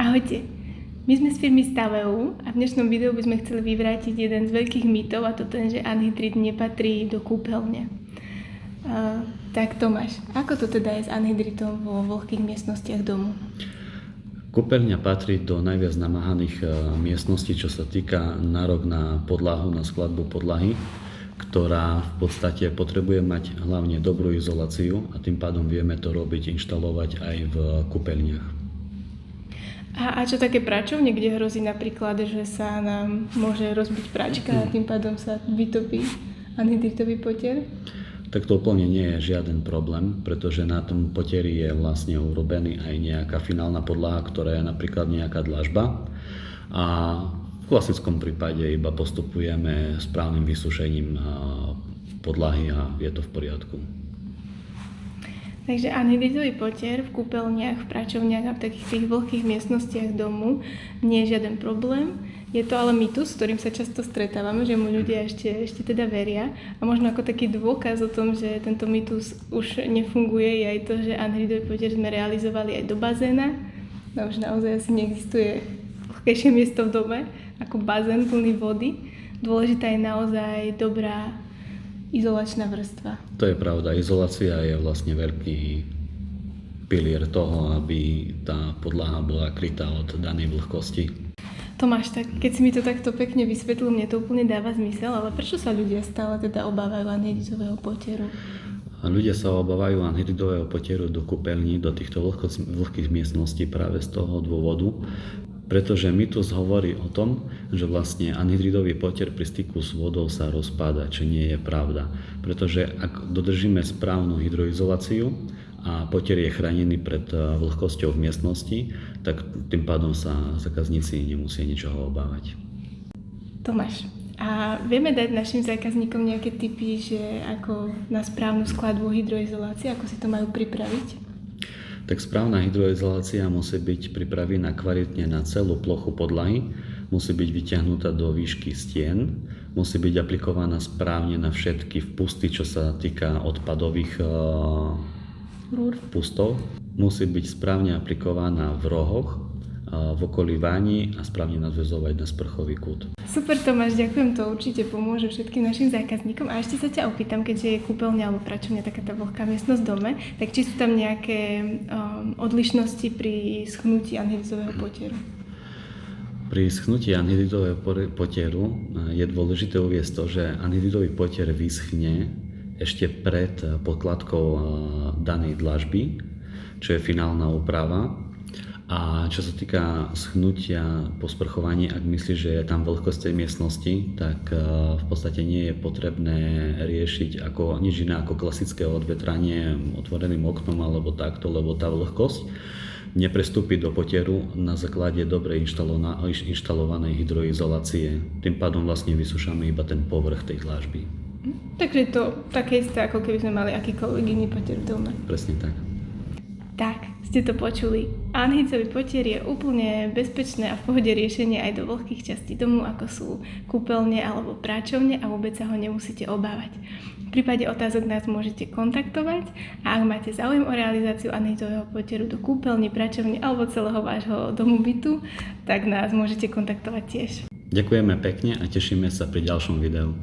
Ahojte, my sme z firmy Staveu a v dnešnom videu by sme chceli vyvrátiť jeden z veľkých mýtov, a to ten, že anhydrid nepatrí do kúpeľne. Tak Tomáš, ako to teda je s anhydridom vo vlhkých miestnostiach domu? Kúpeľňa patrí do najviac namáhaných miestností, čo sa týka nárok na podlahu, na skladbu podlahy, ktorá v podstate potrebuje mať hlavne dobrú izoláciu a tým pádom vieme to robiť, inštalovať aj v kúpeľniach. A čo také pračovne, kde hrozí napríklad, že sa nám môže rozbiť pračka a tým pádom sa vytopí anhydridový potier? Tak to úplne nie je žiaden problém, pretože na tom potieri je vlastne urobený aj nejaká finálna podlaha, ktorá je napríklad nejaká dlažba. A v klasickom prípade iba postupujeme správnym vysušením podlahy a je to v poriadku. Takže anhydridový potier v kúpeľniach, v pračovniach a v takých tých vlhkých miestnostiach domu nie je žiaden problém. Je to ale mýtus, s ktorým sa často stretávame, že mu ľudia ešte teda veria. A možno ako taký dôkaz o tom, že tento mýtus už nefunguje, je aj to, že anhydridový potier sme realizovali aj do bazéna. No už naozaj asi neexistuje vlhkejšie miesto v dome ako bazén plný vody. Dôležitá je naozaj dobrá izolačná vrstva. To je pravda, izolácia je vlastne veľký pilier toho, aby tá podlaha bola krytá od danej vlhkosti. Tomáš, tak keď si mi to takto pekne vysvetlil, mne to úplne dáva zmysel, ale prečo sa ľudia stále teda obávajú anhydridového potieru? Ľudia sa obávajú anhydridového potieru do kúpeľní, do týchto vlhkých miestností práve z toho dôvodu, pretože mýtus hovorí o tom, že vlastne anhydridový potier pri styku s vodou sa rozpáda, čo nie je pravda. Pretože ak dodržíme správnu hydroizoláciu a potier je chránený pred vlhkosťou v miestnosti, tak tým pádom sa zákazníci nemusia ničoho obávať. Tomáš, a vieme dať našim zákazníkom nejaké tipy, že ako na správnu skladbu hydroizolácie, ako si to majú pripraviť? Tak správna hydroizolácia musí byť pripravená kvalitne na celú plochu podlahy, musí byť vyťahnutá do výšky stien, musí byť aplikovaná správne na všetky vpusty, čo sa týka odpadových vpustov, musí byť správne aplikovaná v rohoch, v okolí vání a správne nadväzovať na sprchový kút. Super Tomáš, ďakujem, to určite pomôže všetkým našim zákazníkom. A ešte sa ťa opýtam, keďže je kúpeľňa alebo pračovňa taká tá vlhká miestnosť v dome, tak či sú tam nejaké odlišnosti pri schnutí anhydridového potieru? Pri schnutí anhydridového potieru je dôležité uviesť to, že anhydridový potier vyschne ešte pred podkladkou danej dlažby, čo je finálna úprava. A čo sa týka schnutia po sprchovaní, ak myslíš, že je tam vlhkosť tej miestnosti, tak v podstate nie je potrebné riešiť ako nič iné ako klasické odvetranie otvoreným oknom alebo takto, lebo tá vlhkosť neprestúpi do potieru na základe dobre inštalovanej hydroizolácie. Tým pádom vlastne vysúšame iba ten povrch tej dlažby. Takže to také isté, ako keby sme mali akýkoľvek iný potier v dome. Presne tak. Tak, ste to počuli. Anhydridový potier je úplne bezpečné a v pohode riešenie aj do vlhkých častí domu, ako sú kúpeľne alebo práčovne, a vôbec sa ho nemusíte obávať. V prípade otázok nás môžete kontaktovať a ak máte záujem o realizáciu anhydridového potieru do kúpeľne, práčovne alebo celého vášho domu bytu, tak nás môžete kontaktovať tiež. Ďakujeme pekne a tešíme sa pri ďalšom videu.